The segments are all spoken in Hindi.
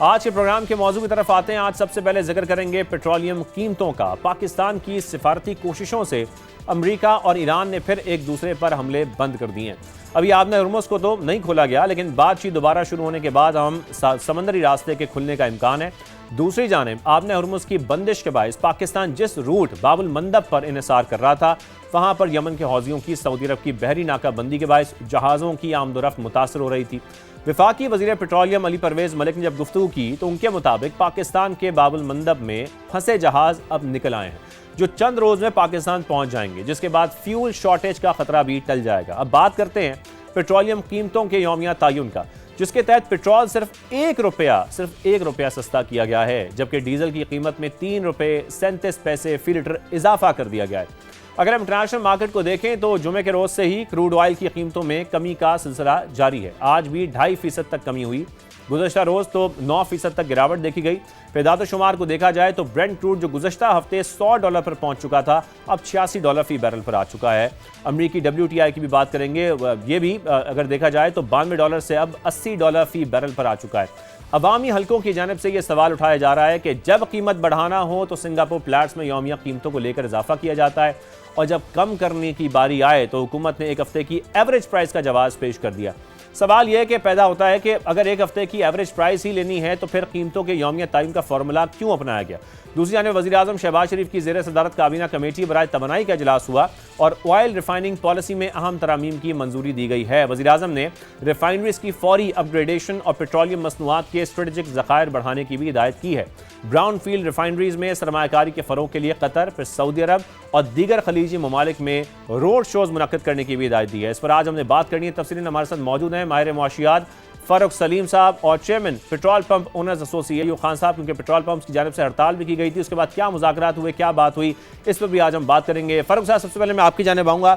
आज के प्रोग्राम के मौजू की तरफ आते हैं। आज सबसे पहले जिक्र करेंगे पेट्रोलियम कीमतों का। पाकिस्तान की सिफारती कोशिशों से अमेरिका और ईरान ने फिर एक दूसरे पर हमले बंद कर दिए हैं। अभी आबने हरमुज को तो नहीं खोला गया, लेकिन बातचीत दोबारा शुरू होने के बाद हम समंदरी रास्ते के खुलने का इम्कान है। दूसरी जानिब आबने हरमुज की बंदिश के बायस पाकिस्तान जिस रूट बाबुल मंदब पर इन्हिसार कर रहा था, वहां पर यमन के हौजियों की सऊदी अरब की बहरी नाकाबंदी के बायस जहाज़ों की आमदोरफ्त मुतासर हो रही थी। वफाकी वज़ीर पेट्रोलियम अली परवेज मलिक ने जब गुफ्तगू की तो उनके मुताबिक पाकिस्तान के बाबुल मंदब में फंसे जहाज़ अब निकल आए हैं, जो चंद रोज में पाकिस्तान पहुंच जाएंगे, जिसके बाद फ्यूल शॉर्टेज का खतरा भी टल जाएगा। अब बात करते हैं पेट्रोलियम कीमतों के यौमिया तयन का, जिसके तहत पेट्रोल सिर्फ एक रुपया सस्ता किया गया है, जबकि डीजल की कीमत में 3 रुपये 37 पैसे फी लीटर इजाफा कर दिया गया है। अगर हम इंटरनेशनल मार्केट को देखें तो जुमे के रोज से ही क्रूड ऑयल की कीमतों में कमी का सिलसिला जारी है। आज भी 2.5% तक कमी हुई। गुज़श्ता रोज तो 9% तक गिरावट देखी गई। फेदात शुमार को देखा जाए तो ब्रेंट क्रूड जो गुज़श्ता हफ्ते $100 पर पहुंच चुका था, अब $86 फी बैरल पर आ चुका है। अमरीकी WTI की भी बात करेंगे, ये भी अगर देखा जाए तो $92 से अब $80 फी बैरल पर आ चुका है। अवामी हलकों की जानिब से यह सवाल उठाया जा रहा है कि जब कीमत बढ़ाना हो तो सिंगापुर प्लैट्स में यौमिया कीमतों को लेकर इजाफा किया जाता है, और जब कम करने की बारी आए तो हुकूमत ने एक हफ्ते की एवरेज प्राइस का जवाब पेश कर दिया। सवाल यह कि पैदा होता है कि अगर एक हफ्ते की एवरेज प्राइस ही लेनी है तो फिर कीमतों के यौमिया तयन का फार्मूला क्यों अपनाया गया। दूसरी जानिब वज़ीर आज़म शहबाज शरीफ की ज़ेर सदारत काबीना कमेटी बराए तवानाई का इजलास हुआ और ऑयल रिफाइनिंग पॉलिसी में अहम तरामीम की मंजूरी दी गई है। वज़ीर आज़म ने रिफाइनरीज की फौरी अपग्रेडेशन और पेट्रोलियम मसनूआत के स्ट्रेटेजिक ज़खायर बढ़ाने की भी हिदायत की है। ब्राउन फील्ड रिफाइनरीज में सरमायाकारी के फ़रोग के लिए कतर, फिर सऊदी अरब और दीगर खलीजी ममालिक में रोड शोज़ मुनक्किद करने की भी हिदायत दी है। इस पर आज हमने बात करनी है। तफसीलन हमारे साथ मौजूद हैं माहिर मुआशियात फारूक सलीम साहब और chairman petrol pump owners association Khan साहब, क्योंकि पेट्रोल पंप्स की जानिब से हड़ताल भी की गई थी। उसके बाद क्या मुज़ाकरात हुए, क्या बात हुई, इस पर भी आज हम बात करेंगे। फारूक साहब, सबसे पहले मैं आपकी जानिब आऊँगा।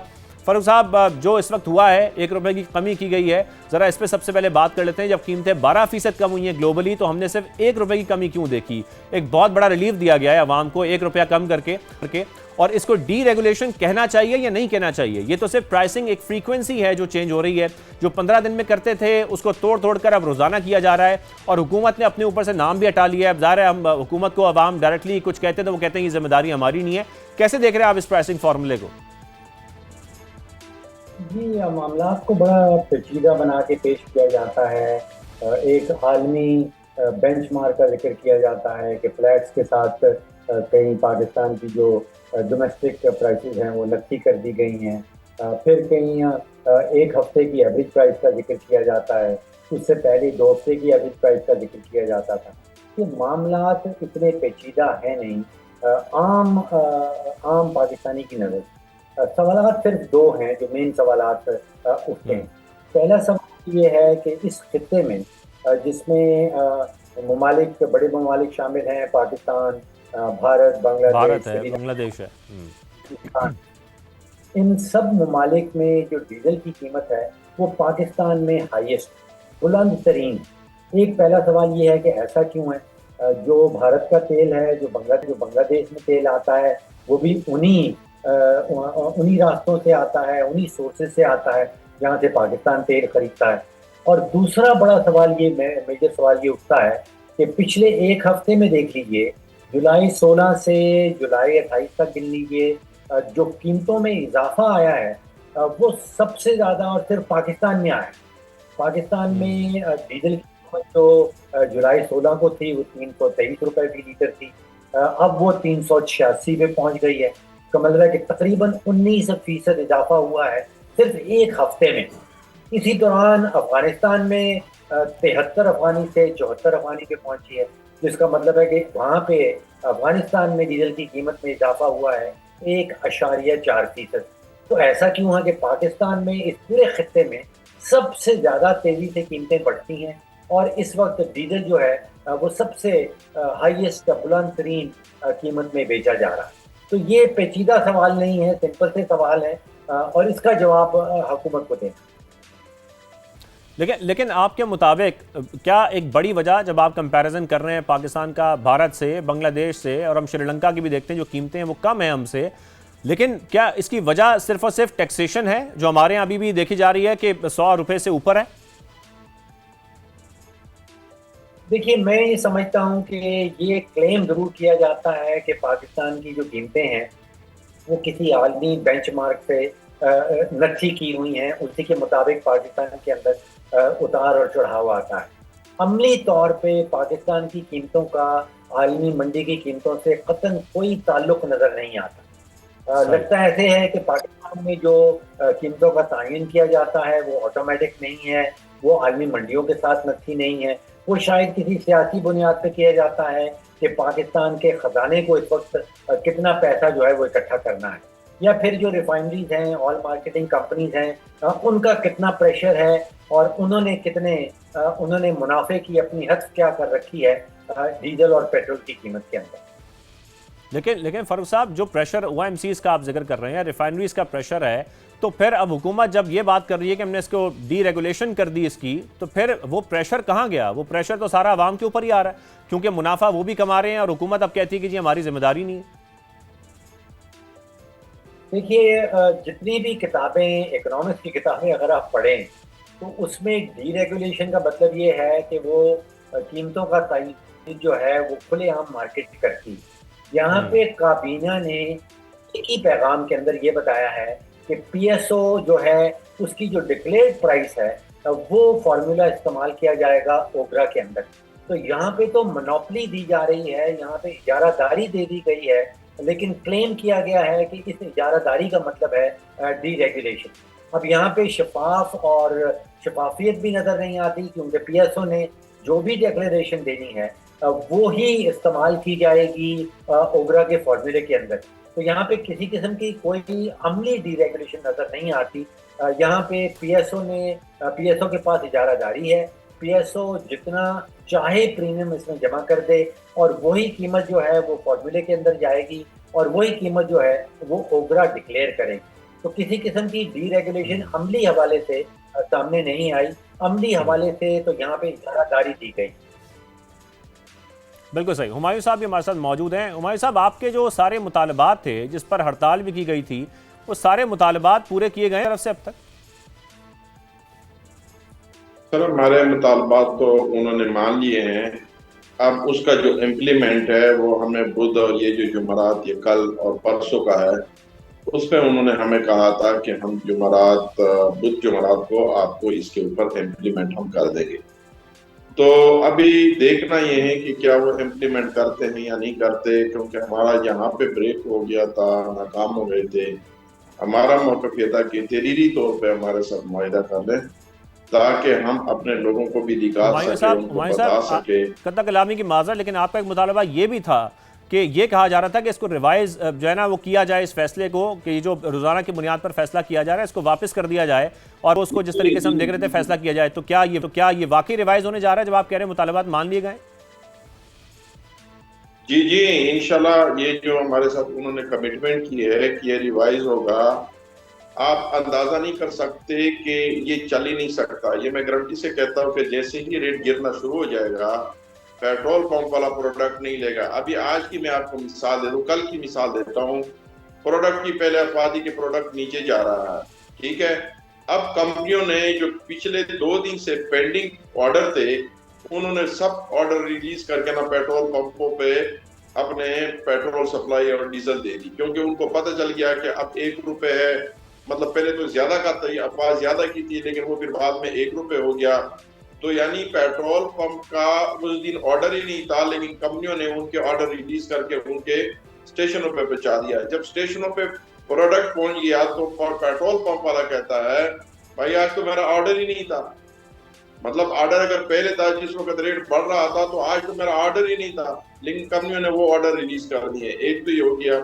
फारूक साहब, जो इस वक्त हुआ है, 1 रुपये की कमी की गई है, ज़रा इस पर सबसे पहले बात कर लेते हैं। जब कीमतें 12% कम हुई हैं ग्लोबली, तो हमने सिर्फ 1 रुपये की कमी क्यों देखी? एक बहुत बड़ा रिलीफ दिया गया है अवाम को 1 रुपया कम करके, और इसको डी रेगुलेशन कहना चाहिए या नहीं कहना चाहिए? ये तो सिर्फ प्राइसिंग एक फ्रीक्वेंसी है जो चेंज हो रही है। जो 15 दिन में करते थे उसको तोड़ कर अब रोजाना किया जा रहा है, और हुकूमत ने अपने ऊपर से नाम भी हटा लिया है। ज़ाहिर है, हम हुकूमत को अवाम डायरेक्टली कुछ कहते हैं तो वो कहते हैं ये जिम्मेदारी हमारी नहीं है। कैसे देख रहे हैं आप इस प्राइसिंग फार्मूले को? जी, मामला को बड़ा पेचीदा बना के पेश किया जाता है। एक आलमी बेंचमार्क का जिक्र किया जाता है कि फ्लैट्स के साथ कहीं पाकिस्तान की जो डोमेस्टिक प्राइसेस हैं वो नक्की कर दी गई हैं। फिर कहीं एक हफ्ते की एवरेज प्राइस का जिक्र किया जाता है, उससे पहले 2 हफ्ते की एवरेज प्राइस का जिक्र किया जाता था। ये मामलात इतने पेचीदा है नहीं। आम पाकिस्तानी की नज़र सवालात सिर्फ 2 हैं जो मेन सवालात उठते हैं। पहला सवाल ये है कि इस खित्ते में जिसमें बड़े ममालिक शामिल हैं, पाकिस्तान, भारत, बांग्लादेश है। इन सब ममालिक में जो डीजल की कीमत है वो पाकिस्तान में हाईएस्ट, बुलंद तरीन। एक पहला सवाल ये है कि ऐसा क्यों है? जो भारत का तेल है, जो बांग्लादेश में तेल आता है, वो भी उन्हीं रास्तों से आता है, उन्हीं सोर्सेज से आता है जहाँ से पाकिस्तान तेल खरीदता है। और दूसरा बड़ा सवाल ये मेजर सवाल ये उठता है कि पिछले एक हफ्ते में देख लीजिए, जुलाई 16 से जुलाई 28 तक गिन लीजिए, जो कीमतों में इजाफा आया है वो सबसे ज़्यादा और सिर्फ पाकिस्तान में आया है। पाकिस्तान में डीजल की कीमत जो जुलाई 16 को थी वो 323 रुपये फी लीटर थी, अब वो 386 पे पहुँच गई है। इसका मतलब है कि तकरीबन 19% इजाफा हुआ है सिर्फ एक हफ्ते में। इसी दौरान अफगानिस्तान में 73 अफगानी से 74 अफगानी पे पहुंची है, जिसका मतलब है कि वहाँ पे अफगानिस्तान में डीजल की कीमत में इजाफा हुआ है 1.4%। तो ऐसा क्यों है कि पाकिस्तान में इस पूरे खित्ते में सबसे ज़्यादा तेज़ी से कीमतें बढ़ती हैं, और इस वक्त डीजल जो है वो सबसे हाईएस्ट बुलंद तरीन कीमत में बेचा जा रहा है। तो ये पेचीदा सवाल नहीं है, सिंपल से सवाल है, और इसका जवाब हुकूमत को देना। लेकिन आपके मुताबिक क्या एक बड़ी वजह, जब आप कंपैरिजन कर रहे हैं पाकिस्तान का भारत से, बांग्लादेश से, और हम श्रीलंका की भी देखते हैं जो कीमतें हैं वो कम है हमसे, लेकिन क्या इसकी वजह सिर्फ और सिर्फ टैक्सेशन है जो हमारे यहाँ अभी भी देखी जा रही है कि 100 रुपये से ऊपर है? देखिए, मैं ये समझता हूँ कि ये क्लेम ज़रूर किया जाता है कि पाकिस्तान की जो कीमतें हैं, वो किसी आलमी बेंचमार्क से नक्की की हुई हैं, उसी के मुताबिक पाकिस्तान के अंदर उतार और चढ़ाव आता है। अमली तौर पे पाकिस्तान की कीमतों का आलमी मंडी की कीमतों से कतई कोई ताल्लुक नज़र नहीं आता। सही। लगता ऐसे है कि पाकिस्तान में जो कीमतों का तयन किया जाता है वो ऑटोमेटिक नहीं है, वो आलमी मंडियों के साथ नक्की नहीं है, वो शायद किसी सियासी बुनियाद पे किया जाता है कि पाकिस्तान के ख़जाने को इस वक्त कितना पैसा जो है वो इकट्ठा करना है, या फिर जो रिफाइनरीज हैं, ऑयल मार्केटिंग कंपनीज हैं, उनका कितना प्रेशर है और उन्होंने मुनाफे की अपनी हद क्या कर रखी है डीजल और पेट्रोल की कीमत के अंदर। लेकिन लेकिन फारूक साहब, जो प्रेशर ओएमसीज का आप जिक्र कर रहे हैं, रिफाइनरीज का प्रेशर है, तो फिर अब हुकूमत जब ये बात कर रही है कि हमने इसको डीरेगुलेशन कर दी इसकी, तो फिर वो प्रेशर कहाँ गया? वो प्रेशर तो सारा आवाम के ऊपर ही आ रहा है, क्योंकि मुनाफा वो भी कमा रहे हैं और हुकूमत अब कहती है कि जी हमारी जिम्मेदारी नहीं है। देखिए, जितनी भी किताबें, इकोनॉमिक्स की किताबें अगर आप पढ़ें, तो उसमें डीरेगुलेशन का मतलब ये है कि वो कीमतों का तय जो है वो खुलेआम मार्केट करती है। यहाँ पे काबीना ने एक ही पैगाम के अंदर ये बताया है कि पीएसओ जो है उसकी जो डिक्लेयर्ड प्राइस है वो फार्मूला इस्तेमाल किया जाएगा ओगरा के अंदर। तो यहाँ पे तो मोनोपोली दी जा रही है, यहाँ पे इजारादारी दे दी गई है, लेकिन क्लेम किया गया है कि इस इजारादारी का मतलब है डीरेगुलेशन। अब यहाँ पे शफाफियत भी नजर नहीं आती, क्योंकि पीएसओ ने जो भी डिक्लेरेशन देनी है वो ही इस्तेमाल की जाएगी ओगरा के फॉर्मूले के अंदर। तो यहाँ पे किसी किस्म की कोई अमली डीरेगुलेशन नजर नहीं आती। यहाँ पे पीएसओ के पास इजारादारी है, पीएसओ जितना चाहे प्रीमियम इसमें जमा कर दे और वही कीमत जो है वो फॉर्मूले के अंदर जाएगी और वही कीमत जो है वो ओगरा डिक्लेयर करेगी। तो किसी किस्म की डीरेगुलेशन अमली हवाले से सामने नहीं आई। अमली हवाले से तो यहाँ पे इजारादारी दी गई। बिल्कुल सही। हुमायूं साहब भी हमारे साथ मौजूद हैं। हुमायूं साहब, आपके जो सारे मुतालबात थे जिस पर हड़ताल भी की गई थी, वो सारे मुतालबात पूरे किए गए तरफ से अब तक? सर, हमारे मुतालबात तो उन्होंने मान लिए हैं। अब उसका जो इम्प्लीमेंट है वो हमें बुध और ये जो जुमरात, ये कल और परसों का है, उसमें उन्होंने हमें कहा था कि हम बुध जुमरात को आपको इसके ऊपर इम्प्लीमेंट हम कर देंगे। तो अभी देखना ये है कि क्या वो इम्प्लीमेंट करते हैं या नहीं करते, क्योंकि हमारा यहाँ पे ब्रेक हो गया था, नाकाम हो गए थे। हमारा मौक़िफ़ ये था कि तहरीरी तौर पे हमारे साथ मुआहिदा कर लें ताकि हम अपने लोगों को भी दिखा सके, उनको बता सके। कत्ल कलामी की माज़रत, लेकिन आपका एक मुतालबा ये भी था कि ये कहा जा रहा था कि इसको रिवाइज जो है ना वो किया जाए, इस फैसले को, कि जो रोज़ाना की बुनियाद पर फैसला किया जा रहा है इसको वापस कर दिया जाए और उसको जिस तरीके से हम देख रहे थे फैसला किया जाए। तो क्या ये वाकई रिवाइज होने जा रहा है जब आप कह रहे हैं मुतालबात मान लिए गए? जी जी, इंशाल्लाह ये जो हमारे साथ उन्होंने कमिटमेंट की है कि ये रिवाइज होगा। आप अंदाजा नहीं कर सकते कि ये चल ही नहीं सकता। ये मैं गारंटी से कहता हूँ कि जैसे ही रेट गिरना शुरू हो जाएगा, पेट्रोल पंप वाला प्रोडक्ट नहीं लेगा। अभी आज की मैं आपको मिसाल दे दूं, कल की मिसाल देता हूँ। प्रोडक्ट की पहले अफवादी के प्रोडक्ट नीचे जा रहा है, ठीक है। अब कंपनियों ने जो पिछले 2 दिन से पेंडिंग ऑर्डर थे, उन्होंने सब ऑर्डर रिलीज करके ना पेट्रोल पंपों पे अपने पेट्रोल सप्लाई और डीजल दे दी, क्योंकि उनको पता चल गया कि अब 1 रुपए है। मतलब पहले तो ज्यादा का था, अफवाह ज्यादा की थी, लेकिन वो फिर बाद में 1 रुपए हो गया। तो यानी पेट्रोल पंप का उस दिन ऑर्डर ही नहीं था, लेकिन कंपनियों ने उनके ऑर्डर रिलीज करके उनके स्टेशनों पे पहुंचा दिया। जब स्टेशनों पे प्रोडक्ट पहुंच गया तो पेट्रोल पंप वाला कहता है, भाई आज तो मेरा ऑर्डर ही नहीं था। मतलब ऑर्डर अगर पहले था, जिस वक्त रेट बढ़ रहा था, तो आज तो मेरा ऑर्डर ही नहीं था, लेकिन कंपनियों ने वो ऑर्डर रिलीज कर दिए। एक तो ये हो गया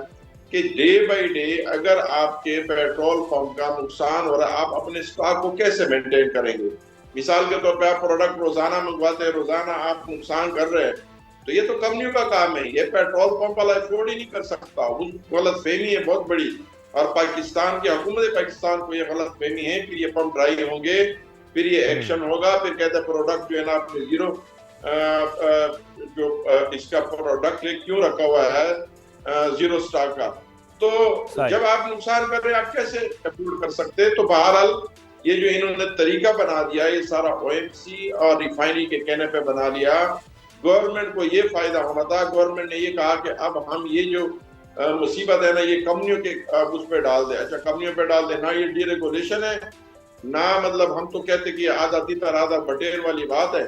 कि डे बाय डे अगर आपके पेट्रोल पंप का नुकसान हो रहा है, आप अपने स्टॉक को कैसे मेंटेन करेंगे? मिसाल के तौर पे आप प्रोडक्ट रोजाना मंगवाते हैं, रोजाना आप नुकसान कर रहे हैं, तो ये तो कंपनियों का काम है, ये पेट्रोल पंप वाला अफोर्ड ही नहीं कर सकता। उस गलतफहमी है बहुत बड़ी, और पाकिस्तान की हुकूमत पाकिस्तान को ये गलतफहमी है। फिर ये पंप ड्राई होंगे, फिर ये एक्शन होगा, फिर कहते हैं प्रोडक्ट जो है ना आपने जीरो इसका प्रोडक्ट क्यों रखा हुआ है जीरो स्टॉक का। तो जब आप नुकसान कर रहे हैं, आप कैसे अफोर्ड कर सकते हैं? तो बहरहाल ये जो इन्होंने तरीका बना दिया, ये सारा ओएमसी और रिफाइनरी के कहने पे बना लिया गवर्नमेंट को ये फायदा होना था। गवर्नमेंट ने ये कहा कि अब हम ये जो मुसीबत है ना, ये कंपनियों के उस पर डाल दे। अच्छा, कंपनियों पे डाल दे ना, ये डीरेगुलेशन है ना, मतलब हम तो कहते कि आधा तीतर आधा बटेर वाली बात है,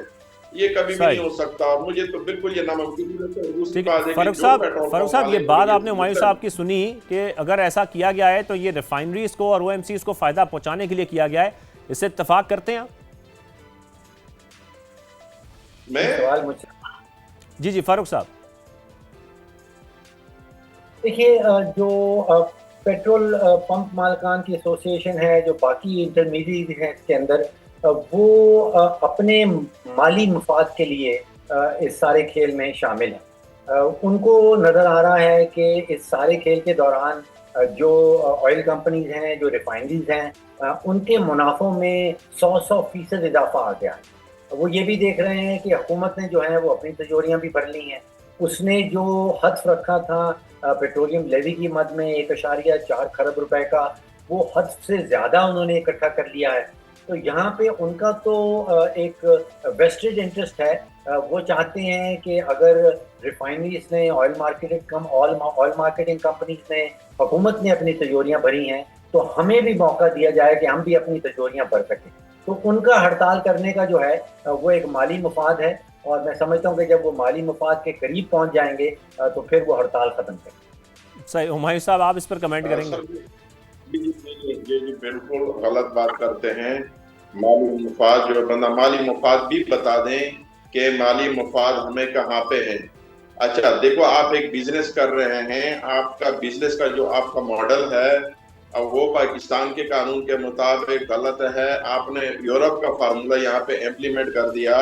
ये कभी भी नहीं हो सकता। और मुझे तो बिल्कुल ये नामुमकिन लगता है। दूसरी बात है कि फारूक साहब ये बात आपने हुमायूं साहब की सुनी कि अगर ऐसा किया गया है तो ये रिफाइनरीज को और ओएमसीज को फायदा पहुंचाने के लिए किया गया है, इससे इत्तेफाक करते हैं? मैं सवाल मुझसे। जी फारूक साहब। देखिए, जो पेट्रोल पंप मालकान की एसोसिएशन है, जो बाकी इंटरमीडिएट हैं इसके अंदर, वो अपने माली मफाद के लिए इस सारे खेल में शामिल हैं। उनको नज़र आ रहा है कि इस सारे खेल के दौरान जो ऑयल कंपनीज हैं, जो रिफाइनरीज हैं, उनके मुनाफों में 100% इजाफा आ गया है। वो ये भी देख रहे हैं कि हुकूमत ने जो है वो अपनी तिजोरियां भी भर ली हैं। उसने जो हद रखा था पेट्रोलियम लेवी की मद में 1.4 खरब रुपए का, वो हद से ज़्यादा उन्होंने इकट्ठा कर लिया है। तो यहाँ पे उनका तो एक वेस्टेड इंटरेस्ट है। वो चाहते हैं कि अगर रिफाइनरीज ने, ऑयल मार्केटिंग कंपनीज ने, हुकूमत ने अपनी तिजोरियां भरी हैं, तो हमें भी मौका दिया जाए कि हम भी अपनी तिजोरियां भर सकें। तो उनका हड़ताल करने का जो है वो एक माली मफाद है, और मैं समझता हूँ कि जब वो माली मफाद के करीब पहुंच जाएंगे तो फिर वो हड़ताल खत्म करेंगे। सही। हुमायूं साहब आप इस पर कमेंट करेंगे? जी बिल्कुल गलत बात करते हैं। माली मुफाद, जो बंदा माली मुफाद भी बता दें कि माली मुफाद हमें कहाँ पे है। अच्छा देखो, आप एक बिजनेस कर रहे हैं, आपका बिजनेस का जो आपका मॉडल है अब वो पाकिस्तान के कानून के मुताबिक गलत है। आपने यूरोप का फार्मूला यहाँ पे इम्प्लीमेंट कर दिया।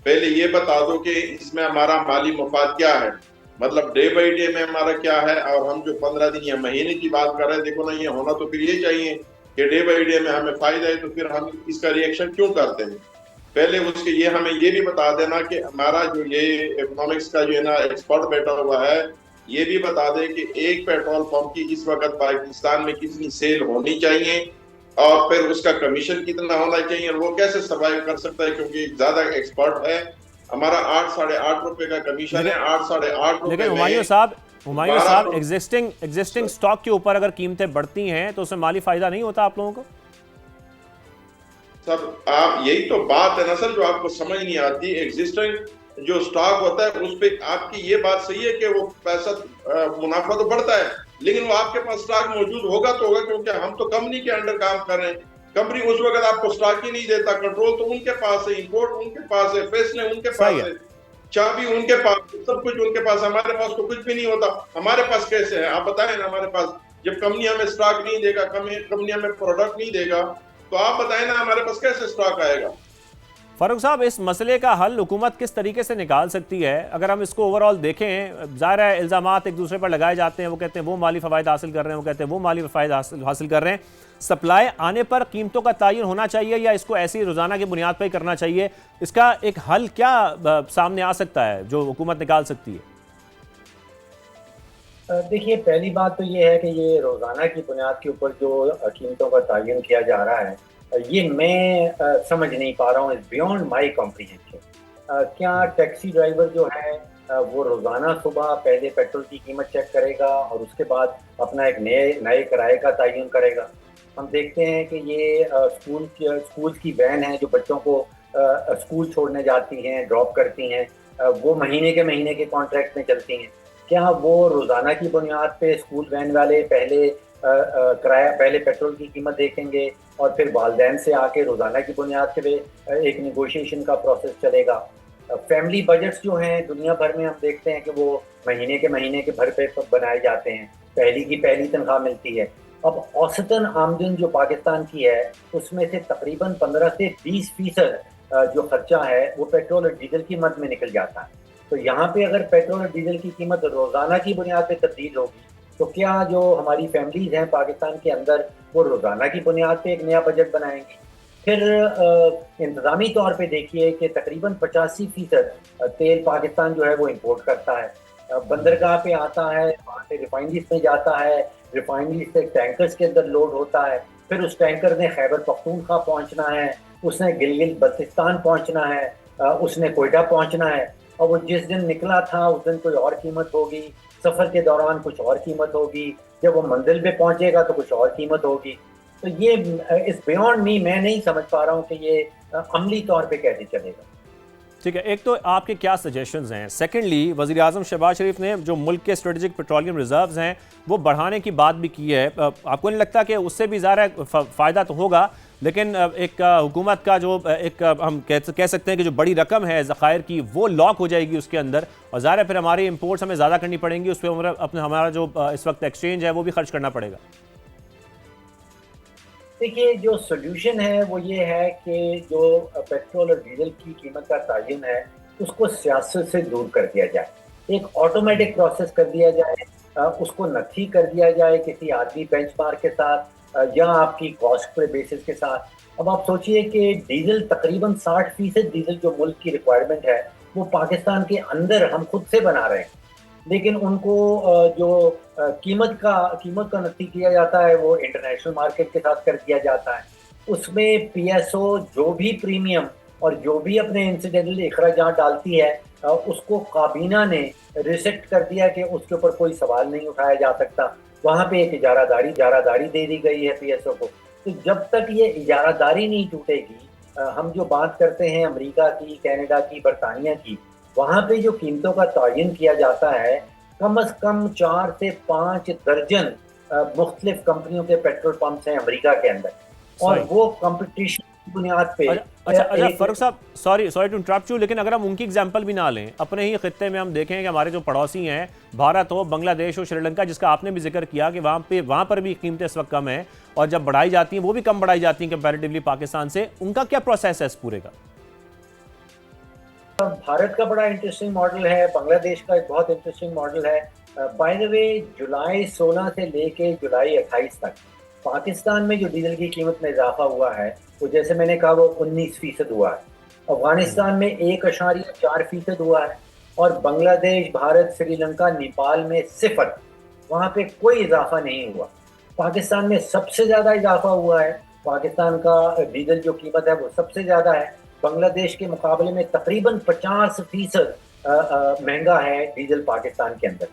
पहले ये बता दो कि इसमें हमारा माली मुफाद क्या है, मतलब डे बाई डे में हमारा क्या है। और हम जो 15 दिन या महीने की बात कर रहे हैं, देखो ना, ये होना तो फिर ये चाहिए कि डे बाई डे में हमें फायदा है, तो फिर हम इसका रिएक्शन क्यों करते हैं। पहले उसके ये हमें ये भी बता देना कि हमारा जो ये इकोनॉमिक्स का जो है ना एक्सपर्ट बैठा हुआ है, ये भी बता दे कि एक पेट्रोल पंप की इस वक्त पाकिस्तान में कितनी सेल होनी चाहिए और फिर उसका कमीशन कितना होना चाहिए, और वो कैसे सर्वाइव कर सकता है, क्योंकि ज्यादा एक्सपर्ट है। हमारा 8 साढ़े 8 रुपए का कमीशन है। 8 साढ़े 8 रुपए लेकिन हुमायूं साहब एग्जिस्टिंग स्टॉक के ऊपर अगर कीमतें बढ़ती हैं तो उसमें माली फायदा नहीं होता आप लोगों को? सब आप, यही तो बात है ना सर, जो आपको समझ नहीं आती। एग्जिस्टिंग जो स्टॉक होता है उस पे आपकी ये बात सही है कि वो पैसा मुनाफा तो बढ़ता है, लेकिन वो आपके पास स्टॉक मौजूद होगा तो होगा, क्योंकि हम तो कंपनी के अंडर काम कर रहे हैं। कंपनी उस वक्त आपको स्टॉक ही नहीं देता, कंट्रोल तो उनके पास है, इंपोर्ट उनके पास है, फैसले उनके पास है, चाबी उनके पास, सब कुछ उनके पास। हमारे पास तो कुछ भी नहीं होता। हमारे पास कैसे है आप बताएं ना। हमारे पास जब कंपनी हमें स्टॉक नहीं देगा, कंपनी हमें प्रोडक्ट नहीं देगा, तो आप बताएं ना हमारे पास कैसे स्टॉक आएगा। फारूक साहब, इस मसले का हल हुकूमत किस तरीके से निकाल सकती है? अगर हम इसको ओवरऑल देखें, ज़ाहिर है इल्ज़ामात एक दूसरे पर लगाए जाते हैं। वो कहते हैं वो माली फ़वाइद हासिल कर रहे हैं, वो कहते हैं वो माली फ़वाइद हासिल कर रहे हैं। सप्लाई आने पर कीमतों का तयन होना चाहिए या इसको ऐसी रोज़ाना की बुनियाद पर ही करना चाहिए? इसका एक हल क्या सामने आ सकता है जो हुकूमत निकाल सकती है? देखिए, पहली बात तो ये है कि ये रोज़ाना की बुनियाद के ऊपर जो कीमतों का तयन किया जा रहा है, ये मैं समझ नहीं पा रहा हूँ। Is beyond my comprehension. क्या टैक्सी ड्राइवर जो है वो रोज़ाना सुबह पहले पेट्रोल की कीमत चेक करेगा और उसके बाद अपना एक नए किराए का तयन करेगा? हम देखते हैं कि ये स्कूल की वैन है जो बच्चों को स्कूल छोड़ने जाती हैं, ड्रॉप करती हैं, वो महीने के कॉन्ट्रैक्ट में चलती हैं। क्या वो रोज़ाना की बुनियाद पे स्कूल वैन वाले पहले पेट्रोल की कीमत देखेंगे और फिर वालिदैन से आके रोज़ाना की बुनियाद पे एक निगोशिएशन का प्रोसेस चलेगा? फैमिली बजट्स जो हैं दुनिया भर में हम देखते हैं कि वो महीने के भर पे बनाए जाते हैं, पहली की पहली तनख्वाह मिलती है। अब औसतन आमदन जो पाकिस्तान की है उसमें से तकरीबन 15 से 20% जो खर्चा है वो पेट्रोल और डीजल की मद में निकल जाता है। तो यहाँ पे अगर पेट्रोल और डीजल की कीमत रोज़ाना की बुनियाद पे तब्दील होगी तो क्या जो हमारी फैमिलीज हैं पाकिस्तान के अंदर वो रोज़ाना की बुनियाद पे एक नया बजट बनाएंगी? फिर इंतज़ामी तौर पे देखिए कि तकरीबन 85% तेल पाकिस्तान जो है वो इंपोर्ट करता है, बंदरगाह पे आता है, वहाँ से रिफाइनरीज में जाता है, रिफाइनरीज से टैंकर्स के अंदर लोड होता है, फिर उस टैंकर ने खैबर पख्तूनख्वा पहुँचना है, उसने गिलगित बल्तिस्तान पहुँचना है, उसने कोयटा पहुँचना है। और वो जिस दिन निकला था उस दिन कोई और कीमत होगी, सफ़र के दौरान कुछ और कीमत होगी, जब वो मंजिल पे पहुंचेगा तो कुछ और कीमत होगी। तो ये इस बियॉन्ड मी, मैं नहीं समझ पा रहा हूँ कि ये अमली तौर पे कैसे चलेगा। ठीक है, एक तो आपके क्या सजेशंस हैं? सेकेंडली, वज़ीर आज़म शहबाज शरीफ ने जो मुल्क के स्ट्रेटेजिक पेट्रोलियम रिजर्व्स हैं वो बढ़ाने की बात भी की है। आपको नहीं लगता कि उससे भी ज़्यादा फ़ायदा तो होगा, लेकिन एक हुकूमत का जो एक हम कह सकते हैं कि जो बड़ी रकम है ज़खायर की, वो लॉक हो जाएगी उसके अंदर, और ज़ाहिर है फिर हमारी इंपोर्ट्स हमें ज़्यादा करनी पड़ेंगी, उस पर अपना हमारा जो इस वक्त एक्सचेंज है वो भी खर्च करना पड़ेगा। देखिए, जो सोल्यूशन है वो ये है कि जो पेट्रोल और डीजल की कीमत का तयन है उसको सियासत से दूर कर दिया जाए, एक ऑटोमेटिक प्रोसेस कर दिया जाए, उसको नथी कर दिया जाए किसी आदमी बेंचमार्क के साथ या आपकी कॉस्ट पर बेसिस के साथ। अब आप सोचिए कि डीजल तकरीबन 60% डीजल जो मुल्क की रिक्वायरमेंट है वो पाकिस्तान के अंदर हम खुद से बना रहे हैं, लेकिन उनको जो कीमत का नक्की किया जाता है वो इंटरनेशनल मार्केट के साथ कर दिया जाता है। उसमें पीएसओ जो भी प्रीमियम और जो भी अपने इंसिडेंटल अखराजात डालती है उसको काबीना ने रिसेक्ट कर दिया कि उसके ऊपर कोई सवाल नहीं उठाया जा सकता। वहाँ पे एक इजारादारी दे दी गई है पीएसओ को। तो जब तक ये इजारादारी नहीं टूटेगी, हम जो बात करते हैं अमेरिका की, कनाडा की, बरतानिया की, वहाँ पे जो कीमतों का तयन किया जाता है कम से कम 4 से 5 दर्जन मुख्तलिफ कंपनियों के पेट्रोल पंप्स हैं अमेरिका के अंदर, और वो कंपटीशन की बुनियाद पे। अच्छा फरूख साहब, सॉरी टू इंटरप्ट यू, लेकिन अगर हम उनकी एग्जांपल भी ना लें, अपने ही खित्ते में हम देखें कि हमारे जो पड़ोसी हैं, भारत हो, बांग्लादेश हो, श्रीलंका, जिसका आपने भी जिक्र किया कि वहाँ पर भी कीमतें इस वक्त कम हैं, और जब बढ़ाई जाती हैं वो भी कम बढ़ाई जाती हैं कंपैरेटिवली पाकिस्तान से। उनका क्या प्रोसेस है इस पूरे का? भारत का बड़ा इंटरेस्टिंग मॉडल है, बांग्लादेश का एक बहुत इंटरेस्टिंग मॉडल है। बाय द वे, जुलाई 16 से लेके जुलाई 28 तक पाकिस्तान में जो डीजल की कीमत में इजाफा हुआ है वो, जैसे मैंने कहा, वो 19% हुआ है। अफगानिस्तान में 1.4% हुआ है, और बांग्लादेश, भारत, श्रीलंका, नेपाल में 0, वहाँ पे कोई इजाफा नहीं हुआ। पाकिस्तान में सबसे ज़्यादा इजाफा हुआ है, पाकिस्तान का डीजल जो कीमत है वो सबसे ज़्यादा है, बांग्लादेश के मुकाबले में तकरीबन 50% महंगा है डीजल पाकिस्तान के अंदर।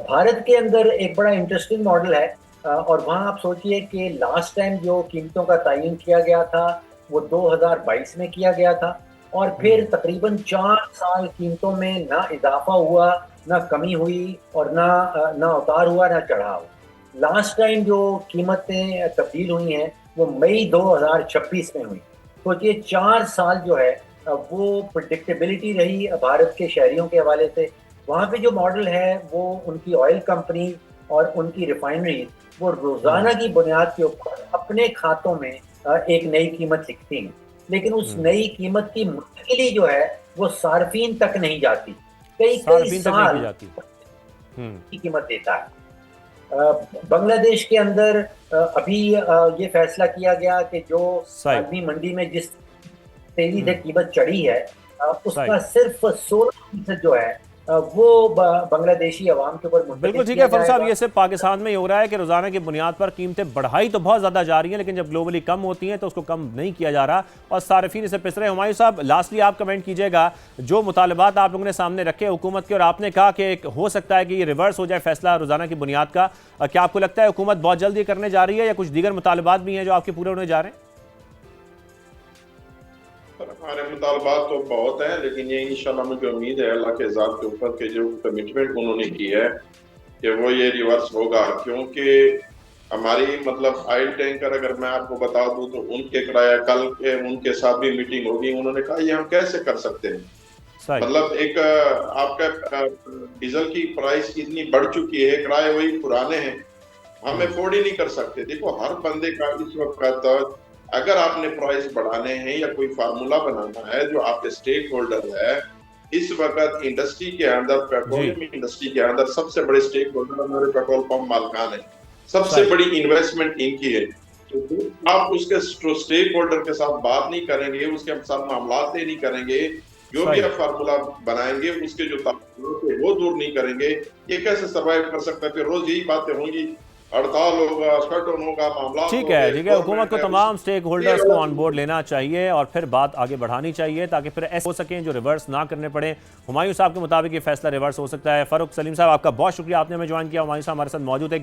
भारत के अंदर एक बड़ा इंटरेस्टिंग मॉडल है, और वहाँ आप सोचिए कि लास्ट टाइम जो कीमतों का तयन किया गया था वो 2022 में किया गया था, और फिर तकरीबन 4 साल कीमतों में ना इजाफा हुआ, ना कमी हुई, और ना उतार हुआ, ना चढ़ाव। लास्ट टाइम जो कीमतें तब्दील हुई हैं वो मई 2026 में हुई। सोचिए 4 साल जो है वो प्रेडिक्टेबिलिटी रही भारत के शहरियों के हवाले से। वहाँ पे जो मॉडल है वो उनकी ऑयल कंपनी और उनकी रिफाइनरी वो रोजाना की बुनियाद के ऊपर अपने खातों में एक नई कीमत लिखती हैं, लेकिन उस नई कीमत की मुंतकिली जो है वो सार्फिन तक नहीं जाती, कई साल की कीमत देता है। बांग्लादेश के अंदर अभी ये फैसला किया गया कि जो आलमी मंडी में जिस तेजी से कीमत चढ़ी है उसका सिर्फ 16% जो है वो बांग्लादेशी अवाम के ऊपर। बिल्कुल ठीक है फरूख साहब, ये सिर्फ पाकिस्तान में ही हो रहा है कि रोजाना की बुनियाद पर कीमतें बढ़ाई तो बहुत ज़्यादा जा रही हैं, लेकिन जब ग्लोबली कम होती हैं तो उसको कम नहीं किया जा रहा और सार्फिन इसे पिस रहे। हुमायूं साहब, लास्टली आप कमेंट कीजिएगा, जो मुतालबात आप लोगों ने सामने रखे हुकूमत के, और आपने कहा कि हो सकता है कि ये रिवर्स हो जाए फैसला रोजाना की बुनियाद का, क्या आपको लगता है हुकूमत बहुत जल्द ये करने जा रही है या कुछ दीगर मुतालबात भी हैं जो आपके पूरे होने जा रहे हैं? हमारे मुतालबात तो बहुत हैं, लेकिन ये इंशाल्लाह मुझे उम्मीद है अल्लाह के ज़ात के ऊपर के जो कमिटमेंट उन्होंने की है कि वो ये रिवर्स होगा। क्योंकि हमारी मतलब ऑयल टैंकर, अगर मैं आपको बता दूं तो उनके किराया, कल के उनके साथ भी मीटिंग होगी, उन्होंने कहा ये हम कैसे कर सकते हैं। मतलब एक आपका डीजल की प्राइस इतनी बढ़ चुकी है, किराए वही पुराने हैं, हम अफोर्ड ही नहीं कर सकते। देखो, हर बंदे का इस वक्त अगर आपने प्राइस बढ़ाने हैं या कोई फार्मूला बनाना है, जो आपके स्टेक होल्डर है इस वक्त इंडस्ट्री के अंदर, पेट्रोलियम इंडस्ट्री के अंदर सबसे बड़े स्टेक होल्डर हमारे पेट्रोल पंप मालिकान है, सबसे बड़ी इन्वेस्टमेंट इनकी है। तो आप उसके स्टेक होल्डर के साथ बात नहीं करेंगे, उसके साथ मामला नहीं करेंगे, जो भी आप फार्मूला बनाएंगे उसके जो वो दूर नहीं करेंगे, ये कैसे सर्वाइव कर सकता है? फिर रोज यही बातें होंगी हड़ताल होगा, शटडाउन होगा, मामला ठीक है, हुकूमत को तमाम स्टेक होल्डर्स को ऑन बोर्ड लेना चाहिए और फिर बात आगे बढ़ानी चाहिए ताकि फिर ऐसे हो सकें जो रिवर्स ना करने पड़े। हुमायूं साहब के मुताबिक ये फैसला रिवर्स हो सकता है। फारूक सलीम साहब, आपका बहुत शुक्रिया, आपने हमें ज्वाइन किया। हुमायूं साहब हमारे साथ मौजूद है।